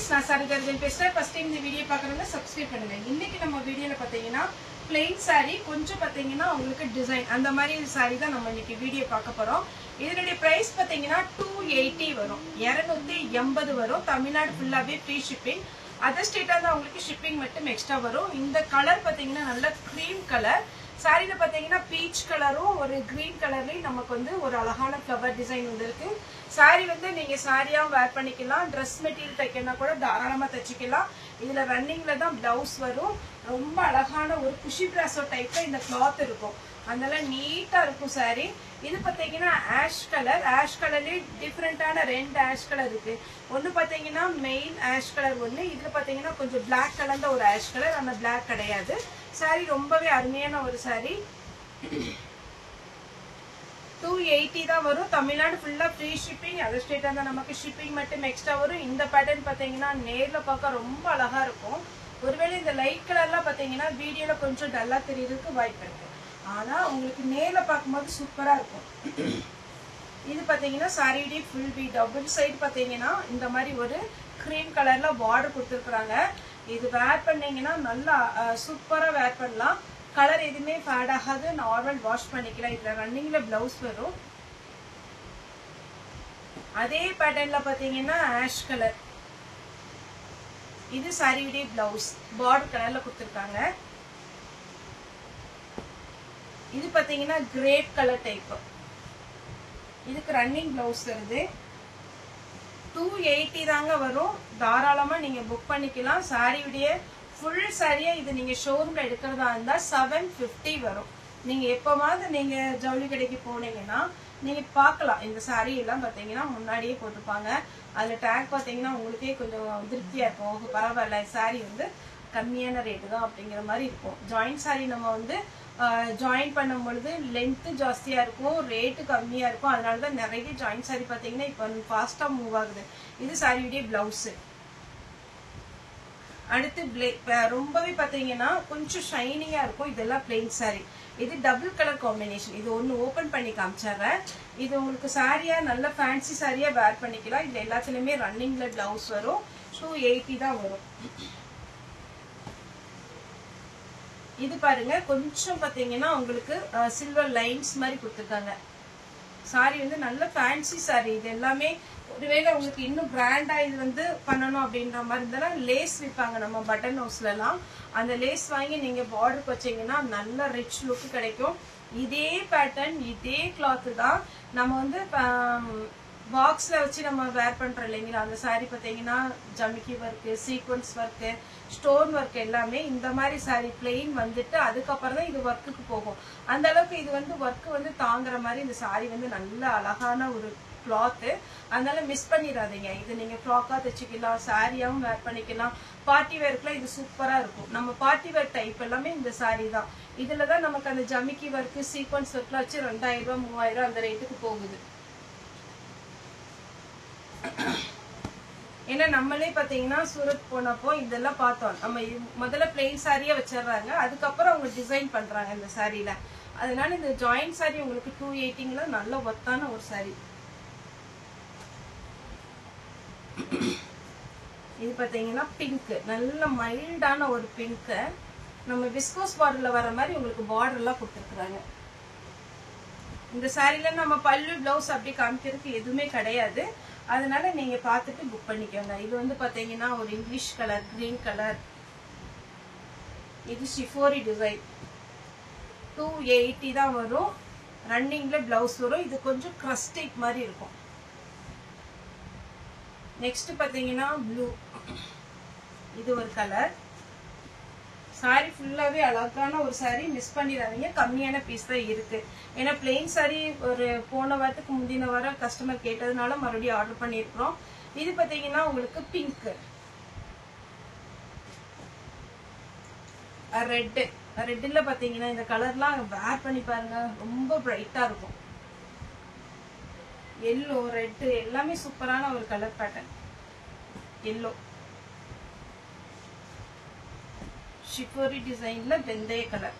friends, நான் சரிதர்ஜன் பேசுறேன். First time இந்த வீடியோ பார்க்கறவங்க சப்ஸ்கிரைப் பண்ணுங்க. இன்னைக்கு நம்ம வீடியோல பாத்தீங்கன்னா plain saree கொஞ்சம் பாத்தீங்கன்னா உங்களுக்கு டிசைன் அந்த மாதிரி saree தான் நம்ம இன்னைக்கு வீடியோ பார்க்க போறோம். இதனுடைய பிரைஸ் பாத்தீங்கன்னா 280 வரும். 280 வரும். தமிழ்நாடு ஃபுல்லாவே ஃப்ரீ ஷிப்பிங். அதர் ஸ்டேட்டா தான் உங்களுக்கு ஷிப்பிங் மட்டும் எக்ஸ்ட்ரா வரும். இந்த கலர் பாத்தீங்கன்னா நல்ல கிரீம் கலர். சாரில பாத்தீங்கன்னா பீச் கலரும் ஒரு கிரீன் கலர்லயும் நமக்கு வந்து ஒரு அழகான ஃப்ளவர் டிசைன் வந்திருக்கு. சாரி வந்து நீங்க சாரியா வேர் பண்ணிக்கலாம். ட்ரெஸ் மெட்டீரியல் தைக்கனா கூட தாராளமா தச்சுக்கலாம். இதுல ரன்னிங்ல தான் பிளவுஸ் வரும். ரொம்ப அழகான ஒரு குஷி பிராசோ டைப்ல இந்த கிளாத் இருக்கும். அதனால நீட்டா இருக்கும் சாரி. இது பாத்தீங்கன்னா ஆஷ் கலர். ஆஷ் கலர்லயே டிஃபரெண்டான ரெண்டு ஆஷ் கலர் இருக்கு. ஒன்னு பாத்தீங்கன்னா மெயின் ஆஷ் கலர் ஒண்ணு. இதுல பாத்தீங்கன்னா கொஞ்சம் பிளாக் கலர்ல ஒரு ஆஷ் கலர். அந்த பிளாக் கிடையாது. சாரி ரொம்பவே அருமையான ஒரு சாரி. 280 தான் வரும். தமிழ்நாடு ஃபுல்லா ஃப்ரீ ஷிப்பிங். அதர் ஸ்டேட்டா தான் நமக்கு ஷிப்பிங் மட்டும் எக்ஸ்ட்ரா வரும். இந்த பேட்டர்ன் பாத்தீங்கன்னா நேர்ல பார்க்க ரொம்ப அழகா இருக்கும். ஒருவேளை இந்த லைட் கலர்லாம் பாத்தீங்கன்னா வீடியோல கொஞ்சம் டல்லா தெரியறதுக்கு வாய்ப்பு இருக்கு. ஆனா உங்களுக்கு நேர்ல பார்க்கும்போது சூப்பரா இருக்கும். இது பாத்தீங்கன்னா சாரியுடைய ஃபுல் பீ டபுள் சைடு பாத்தீங்கன்னா இந்த மாதிரி ஒரு கிரீம் கலர்ல பார்டர் கொடுத்துருக்காங்க. இது வேர் பண்ணீங்கன்னா நல்லா சூப்பரா வேர் பண்ணலாம். கலர் எதுவுமே ஃபேட் ஆகாது. நார்மல் வாஷ் பண்ணிக்கலாம். இதுல ரன்னிங்ல பிளவுஸ் வரும். அதே பேட்டர்ன்ல பாத்தீங்கன்னா ஆஷ் கலர். இது சாரியுடைய பிளவுஸ் பார்டர் கலர்ல கொடுத்துருக்காங்க. இது பாத்தீங்கன்னா கிரேப் கலர் டைப். இதுக்கு ரன்னிங் பிளவுஸ் வருது. 280 தாங்க வரும். தாராளமா நீங்க புக் பண்ணிக்கலாம். சாரியுடைய ஃபுல் சாரியா இது நீங்க ஷோரூம்ல எடுக்கிறதா இருந்தா 750 வரும். நீங்க எப்பமாவது நீங்க ஜவுளி கடைக்கு போனீங்கன்னா நீங்க பார்க்கலாம். இந்த சாரி எல்லாம் பாத்தீங்கன்னா முன்னாடியே போட்டுப்பாங்க. அதுல டேக் பாத்தீங்கன்னா உங்களுக்கே கொஞ்சம் திருப்தியா இருக்கும். பரவாயில்ல சாரி வந்து கம்மியான ரேட்டு தான் அப்படிங்கிற மாதிரி இருக்கும். ஜாயிண்ட் சாரி நம்ம வந்து ஜாயின் பண்ணும் பொழுது லென்த் ஜாஸ்தியா இருக்கும், ரேட்டு கம்மியா இருக்கும். அதனாலதான் நிறைய ஜாயிண்ட் சாரி பாத்தீங்கன்னா இப்ப ஃபாஸ்டா மூவ் ஆகுது. இது சாரியுடைய பிளவுஸ். அடுத்து ரொம்பவே பாத்தீங்கன்னா கொஞ்சம் ஷைனிங்கா இருக்கும். இதெல்லாம் பிளெயின் சாரி. இது டபுள் கலர் காம்பினேஷன். இது ஒன்னு ஓபன் பண்ணி காமிச்சிடுறேன். இது உங்களுக்கு சாரியா நல்ல ஃபேன்சி சாரியா வேர் பண்ணிக்கலாம். இது எல்லாத்துலயுமே ரன்னிங்ல பிளவுஸ் வரும். 280 தான் வரும். இது பாருங்க கொஞ்சம் பாத்தீங்கன்னா உங்களுக்கு சில்வர் லைன்ஸ் மாதிரி கொடுத்துருக்காங்க. சாரி வந்து நல்ல ஃபேன்சி சாரி. இது எல்லாமே ஒருவேளை உங்களுக்கு இன்னும் பிராண்டா இது வந்து பண்ணணும் அப்படின்ற மாதிரி இருந்தாலும் லேஸ் விற்பாங்க நம்ம பட்டன் ஹவுஸ்ல எல்லாம். அந்த லேஸ் வாங்கி நீங்க பார்டருக்கு வச்சீங்கன்னா நல்ல ரிச் லுக் கிடைக்கும். இதே பேட்டர்ன் இதே கிளாத் தான் நம்ம வந்து பாக்ஸ்ல வச்சு நம்ம வேர் பண்றோம் இல்லைங்களா. அந்த சாரி பாத்தீங்கன்னா ஜமிக்கி work, sequins work, stone work எல்லாமே இந்த மாதிரி சாரி பிளெயின் வந்துட்டு அதுக்கப்புறம் தான் இது ஒர்க்குக்கு போகும். அந்த அளவுக்கு இது வந்து ஒர்க் வந்து தாங்குற மாதிரி இந்த சாரி வந்து நல்ல அழகான ஒரு கிளாத். அதனால மிஸ் பண்ணிடாதீங்க. இது நீங்க ஃப்ராக்கா தைச்சிக்கலாம், சாரியாவும் வேர் பண்ணிக்கலாம். பார்ட்டி வேர்க்குலாம் இது சூப்பரா இருக்கும். நம்ம பார்ட்டி வேர் டைப் எல்லாமே இந்த சாரி தான். இதுலதான் நமக்கு அந்த ஜமிக்கி ஒர்க், சீக்வன்ஸ் ஒர்க்லாம் வச்சு 2000 ரூபாய் 3000 அந்த ரேட்டுக்கு போகுது. ஏன்னா நம்மளே பாத்தீங்கன்னா சூரத் போனப்போ இதெல்லாம் பார்த்தோம். நம்ம முதல்ல பிளெயின் சாரியா வச்சிடறாங்க, அதுக்கப்புறம் அவங்க டிசைன் பண்றாங்க இந்த சாரியில. அதனால இந்த ஜாயிண்ட் சாரி உங்களுக்கு 280ல நல்ல ஒர்த்தான ஒரு சாரி. இது பாத்தீங்கன்னா பிங்க், நல்ல மைல்டான ஒரு பிங்க். நம்ம விஸ்கோஸ் பார்டர்ல வர மாதிரி உங்களுக்கு பார்டர் எல்லாம் கொடுத்துருக்காங்க. இந்த சாரில நம்ம பல்லு பிளவுஸ் அப்படி காமிக்கிறதுக்கு எதுவுமே கிடையாது. அதனால நீங்க பார்த்துட்டு புக் பண்ணிக்கோங்க. இது வந்து பாத்தீங்கன்னா ஒரு இங்கிலீஷ் கலர், கிரீன் கலர். இது ஷிஃபோரி டிசைன். 280 தான் வரும். ரன்னிங்ல பிளவுஸ் வரும். இது கொஞ்சம் கிரஸ்டிக் மாதிரி இருக்கும். நெக்ஸ்ட் பாத்தீங்கன்னா ப்ளூ. இது ஒரு கலர். சாரி ஃபுல்லாவே அழகான ஒரு சாரி. மிஸ் பண்ணிடாதீங்க. கம்மியான பீஸ் தான் இருக்கு. ஏன்னா பிளெயின் சாரி ஒரு போன வாரத்துக்கு முந்தின வாரம் கஸ்டமர் கேட்டதுனால மறுபடியும் ஆர்டர் பண்ணிருக்கிறோம். இது பாத்தீங்கன்னா உங்களுக்கு பிங்க், ரெட்ல பாத்தீங்கன்னா இந்த கலர்லாம் வேர் பண்ணி பாருங்க, ரொம்ப பிரைட்டா இருக்கும். எல்லோ, ரெட் எல்லாமே சூப்பரான ஒரு கலர் பேட்டர்ன். எல்லோ ஷிஃபோரி டிசைன்ல வெந்தய கலர்.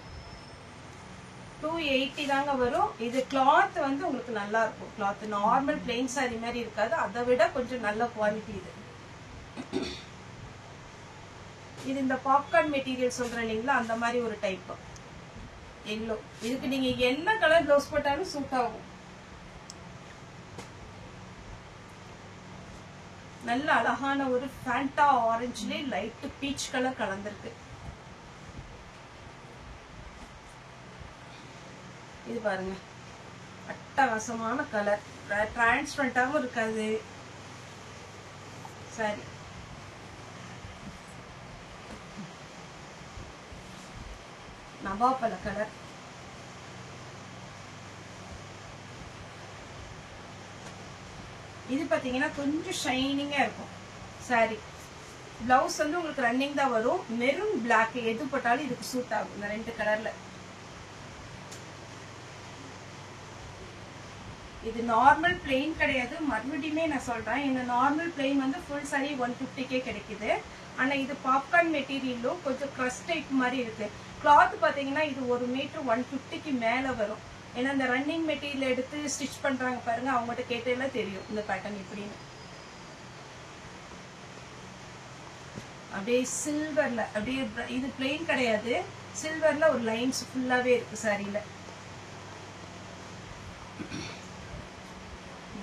280 தாங்க வரும். இது கிளாத் வந்து உங்களுக்கு நல்லா இருக்கும். கிளாத் நார்மல் பிளெயின் சாரி மாதிரி இருக்காது. அதை விட கொஞ்சம் நல்ல குவாலிட்டி இது. இது இந்த பாப்கார்ன் மெட்டீரியல் சொல்றேன் இல்லைங்களா, அந்த மாதிரி ஒரு டைப் எல்லோ. இதுக்கு நீங்க என்ன கலர் ப்ளவுஸ் போட்டாலும் சூட் ஆகும். நல்ல அழகான ஒரு ஃபேண்டா ஆரஞ்சுல லைட் பீச் கலர் கலந்திருக்கு. இது பாருங்க, அட்டகாசமான கலர், டிரான்ஸ்பரண்டாவும் இருக்காது. சரி, நவாப்பழ கலர். இது பாத்தீங்கன்னா கொஞ்சம் ஷைனிங்கா இருக்கும் சாரி. பிளவுஸ் வந்து உங்களுக்கு ரன்னிங் தான் வரும். மெரூன் பிளாக் எது போட்டாலும் இதுக்கு சூட் ஆகும், இந்த ரெண்டு கலர்ல. இது நார்மல் பிளெயின் கிடையாது, மறுபடியுமே நான் சொல்றேன். இந்த நார்மல் பிளெயின் வந்து ஃபுல் சாரி 150 கிடைக்குது. ஆனா இது பாப்கார்ன் மெட்டீரியலும் கொஞ்சம் கிரஸ்ட் டைப் மாதிரி இருக்கு. கிளாத் பாத்தீங்கன்னா இது 1 மீட்டர் 150 மேல வரும். ஏன்னா இந்த ரன்னிங் மெட்டீரியல் எடுத்து ஸ்டிச் பண்றாங்க பாருங்க, அவங்ககிட்ட கேட்டெல்லாம் தெரியும் இந்த பேட்டர்ன் எப்படின்னு. அப்படியே சில்வர்ல, அப்படியே இது பிளெயின் கிடையாது, சில்வர்ல ஒரு லைன்ஸ் ஃபுல்லாவே இருக்கு சாரியில.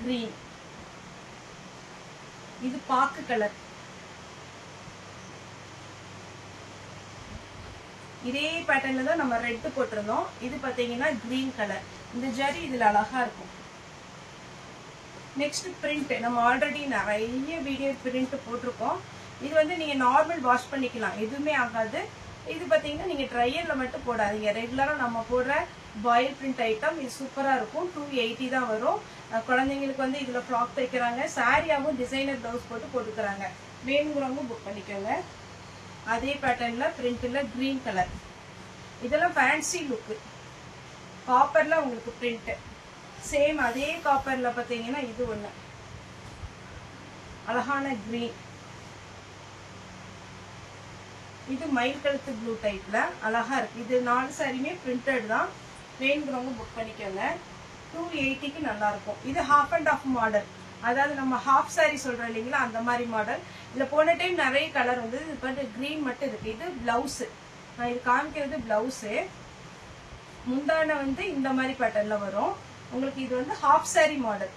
கிரீன், இது பாக்கு கலர். இதே பேட்டர்ன்ல தான் நம்ம ரெட் போட்டிருந்தோம். இது பாத்தீங்கன்னா கிரீன் கலர். இந்த ஜரி இதுல அழகா இருக்கும். நெக்ஸ்ட் பிரிண்ட், நம்ம ஆல்ரெடி நிறைய வீடியோ பிரிண்ட் போட்டிருக்கோம். இது வந்து நீங்க நார்மல் வாஷ் பண்ணிக்கலாம், எதுவுமே ஆகாது. இது பாத்தீங்கன்னா நீங்க ட்ரையர்ல மட்டும் போடாதீங்க. ரெகுலரா நம்ம போடுற பாயில் பிரிண்ட் ஐட்டம் இது சூப்பரா இருக்கும். 280 தான் வரும். குழந்தைங்களுக்கு வந்து இதுல ஃப்ராக் தைக்கிறாங்க, சாரியாவும் டிசைனர் பிளவுஸ் போட்டு போட்டுக்கிறாங்க. வேணுங்கிறவங்க புக் பண்ணிக்கோங்க. அதே பேட்டர்ன்ல பிரிண்ட்ல கிரீன் கலர். இதெல்லாம் ஃபேன்சி லுக். காப்பர்ல உங்களுக்கு பிரிண்ட் சேம். அதே காப்பர்ல பாத்தீங்கன்னா இது ஒண்ணு அழகான கிரீன். இது மயில் கழுத்து ப்ளூ டைப்ல அழகா இருக்கு. இது 4 சாரியுமே பிரிண்டட் தான். வேணுங்கிறவங்க புக் பண்ணிக்கோங்க. 280க்கு நல்லா இருக்கும். இது ஹாஃப் அண்ட் ஆஃப் மாடல், அதாவது நம்ம ஹாஃப் சாரி சொல்றோம் இல்லைங்களா, அந்த மாதிரி மாடல். இதுல போன டைம் நிறைய கலர் வந்து இது கிரீன் மட்டும் இருக்கு. இது பிளவுஸ், நான் இது காமிக்கிறது பிளவுஸ். முந்தான வந்து இந்த மாதிரி பேட்டர்ன்ல வரும் உங்களுக்கு. இது வந்து ஹாஃப் சாரி மாடல்.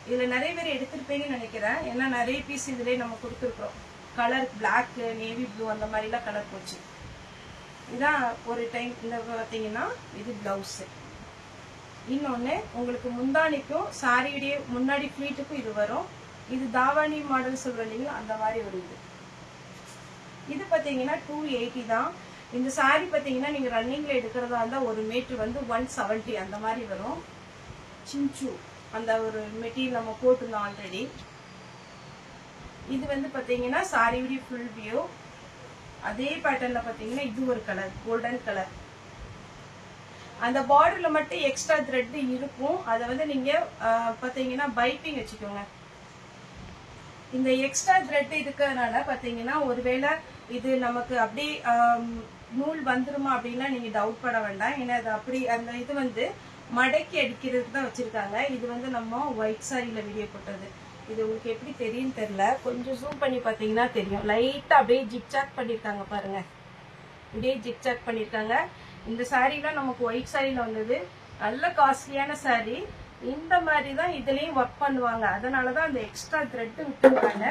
இதுல நிறைய பேர் எடுத்திருப்பீங்கன்னு நினைக்கிறேன், ஏன்னா நிறைய பீஸ் இதுலயே நம்ம கொடுத்துருக்கோம். கலர் பிளாக், நேவி ப்ளூ அந்த மாதிரி எல்லாம் கலர் போச்சு. இதான் ஒரு டைம். இந்த பாத்தீங்கன்னா இது பிளவுஸ். இன்னொன்னு உங்களுக்கு முந்தானிக்கும் சாரியுடைய முன்னாடி ஃபிளீட்டுக்கும் இது வரும். இது தாவாணி மாடல் சொல்றோம் இல்லைங்களா, அந்த மாதிரி ஒரு இது. இது பாத்தீங்கன்னா 280 தான். இந்த சாரி பாத்தீங்கன்னா நீங்க ரன்னிங்ல எடுக்கிறதா இருந்தா 1 மீட்டர் வந்து 170 அந்த மாதிரி வரும். சிஞ்சு அந்த ஒரு மெட்டீரியல் நம்ம போட்டிருந்தோம் ஆல்ரெடி. இது வந்து பாத்தீங்கன்னா சாரியுடைய ஃபுல் வியூ. அதே பேட்டர்ன்ல பாத்தீங்கன்னா இது ஒரு கலர், கோல்டன் கலர். அந்த பார்டர்ல மட்டும் எக்ஸ்ட்ரா த்ரெட் இருக்கும். அதை வந்து நீங்க பாத்தீங்கன்னா பைப்பிங் வச்சுக்கோங்க. இந்த எக்ஸ்ட்ரா த்ரெட் இருக்கிறதுனால பாத்தீங்கன்னா ஒருவேளை இது நமக்கு அப்படி நூல் வந்துருமா அப்படின்னா நீங்க டவுட் பட வேண்டாம். ஏன்னா அது அப்படி அந்த இது வந்து மடக்கி அடிக்கிறதுக்கு தான் வச்சிருக்காங்க. இது வந்து நம்ம ஒயிட் சாரியில வீடியோ போட்டது. இது உங்களுக்கு எப்படி தெரியும் தெரியல, கொஞ்சம் ஜூம் பண்ணி பாத்தீங்கன்னா தெரியும். லைட்டா அப்படியே ஜிக்ஜாக் பண்ணிருக்காங்க பாருங்க, இப்படியே ஜிக்ஜாக் பண்ணிருக்காங்க. இந்த சாரீலாம் நமக்கு ஒயிட் சாரியில வந்தது, நல்ல காஸ்ட்லியான சாரி. இந்த மாதிரி தான் இதுலயும் ஒர்க் பண்ணுவாங்க. அதனாலதான் அந்த எக்ஸ்ட்ரா த்ரெட் விட்டுருவாங்க.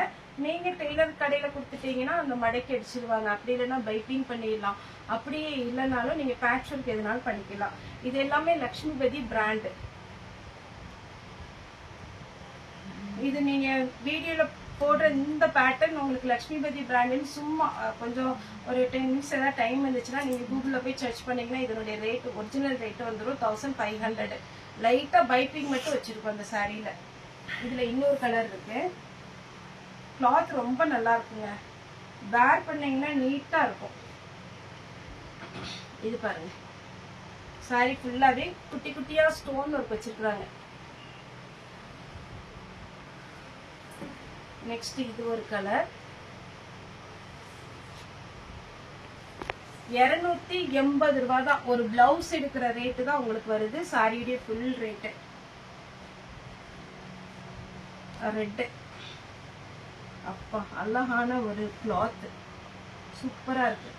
நீங்க டெய்லர் கடையில கொடுத்துட்டீங்கன்னா அந்த மடக்கி அடிச்சிருவாங்க. அப்படி இல்லைன்னா பைப்பிங் பண்ணிடலாம். அப்படியே இல்லைனாலும் நீங்க பேட்ச் ஒர்க் எதுனாலும் பண்ணிக்கலாம். இது எல்லாமே லக்ஷ்மிபதி பிராண்ட். இது நீங்க வீடியோல போடுற இந்த பேட்டர்ன் உங்களுக்கு லக்ஷ்மிபதி பிராண்ட் சும்மா கொஞ்சம் ஒரு 10 மினிட்ஸ் ஏதாவது டைம் இருந்துச்சுன்னா நீங்க கூகுள்ல போய் சர்ச் பண்ணீங்கன்னா இதனுடைய ரேட் ஒரிஜினல் ரேட் வந்துடும் 1500. லைட்டா பைப்பிங் மட்டும் வச்சிருக்கோம் அந்த சாரியில. இதுல இன்னொரு கலர் இருக்கு. கிளாத் ரொம்ப நல்லா இருக்குங்க, வேர் பண்ணீங்கன்னா நீட்டா இருக்கும். இது பாருங்க, சாரி ஃபுல்லாவே குட்டி குட்டியா ஸ்டோன் ஒர்க் வச்சிருக்காங்க. நெக்ஸ்ட் இது ஒரு கலர். 280 ரூபாய் தான். ஒரு பிளவுஸ் எடுக்கிற ரேட்டு தான் உங்களுக்கு வருது. சாரியுடைய ஃபுல் ரேட்டு. ரெட், அப்பா அழகான ஒரு கிளாத், சூப்பரா இருக்கு.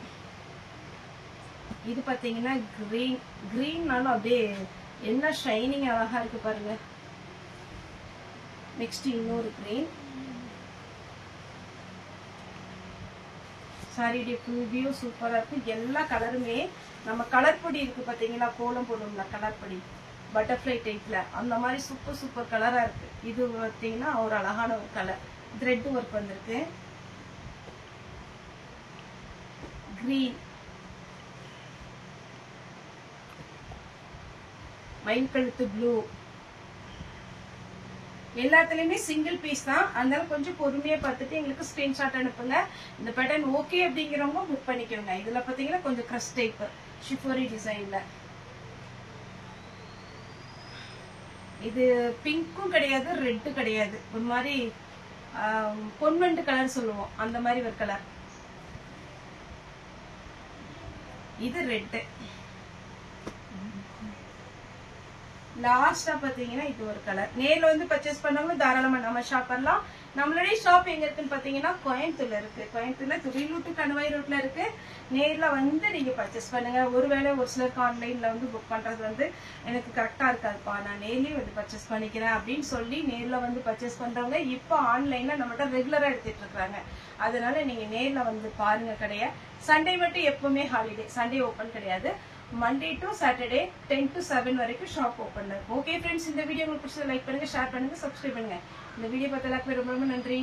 இது பாத்தீங்கன்னா கிரீன்னாலும் அப்படியே என்ன ஷைனிங் அழகா இருக்கு பாருங்க. நெக்ஸ்ட் இன்னொரு கிரீன். சாரியுடைய ஃபுல் வியூ சூப்பரா இருக்கு. எல்லா கலருமே நம்ம கலர் பொடி இருக்கு பாத்தீங்களா, கோலம் போடுவோம்ல கலர் பொடி, பட்டர்ஃப்ளை டைப்ல, அந்த மாதிரி சூப்பர் சூப்பர் கலரா இருக்கு. இது பாத்தீங்கன்னா ஒரு அழகான ஒரு கலர். த்ரெட் ஒர்க் வந்திருக்கு. கிரீன், மயில் கழுத்து ப்ளூ, எல்லாத்துலயுமே சிங்கிள் பீஸ் தான். அதனால கொஞ்சம் பொறுமையா பார்த்துட்டு எங்களுக்கு ஸ்கிரீன்ஷாட் அனுப்புங்க. இந்த பேட்டர்ன் ஓகே அப்படிங்கிறவங்க புக் பண்ணிக்கோங்க. இதுல பாத்தீங்கன்னா கொஞ்சம் கிரஷ் டைப் ஷிஃபோரி டிசைன்ல. இது பிங்க்கும் கிடையாது, ரெட்டு கிடையாது, ஒரு மாதிரி பொன்வண்டு கலர் சொல்லுவோம், அந்த மாதிரி ஒரு கலர். இது ரெட்டு. லாஸ்டா பாத்தீங்கன்னா இது ஒரு கலர். நேர்ல வந்து பர்ச்சேஸ் பண்ணவங்க தாராளமா நம்ம ஷாப் பண்ணலாம். நம்மளுடைய ஷாப் எங்க இருக்குன்னு பாத்தீங்கன்னா கோயம்புத்தூர்ல இருக்கு. கோயம்புத்தூர்ல துறையூர் டு கணவாய் ரோட்ல இருக்கு. நேர்ல வந்து நீங்க பர்ச்சேஸ் பண்ணுங்க. ஒருவேளை ஒரு சிலருக்கு ஆன்லைன்ல வந்து புக் பண்றது வந்து எனக்கு கரெக்டா இருக்காதுப்பா, நான் நேர்லயே வந்து பர்ச்சேஸ் பண்ணிக்கிறேன் அப்படின்னு சொல்லி நேர்ல வந்து பர்ச்சேஸ் பண்றவங்க இப்போ ஆன்லைன்ல நம்மகிட்ட ரெகுலரா எடுத்துட்டு இருக்காங்க. அதனால நீங்க நேர்ல வந்து பாருங்க கடைய. சண்டே மட்டும் எப்பவுமே ஹாலிடே, சண்டே ஓபன் கிடையாது. மண்டே டு சாட்டர்டே 10 to 7 வரைக்கும் ஷாப் ஓபன் இருக்கும். ஓகே ஃப்ரெண்ட்ஸ், இந்த வீடியோ உங்களுக்கு பிடிச்சதை லைக் பண்ணுங்க, ஷேர் பண்ணுங்க, சப்ஸ்கிரைப் பண்ணுங்க. இந்த வீடியோ பார்த்த எல்லாருக்குமே ரொம்ப ரொம்ப நன்றி.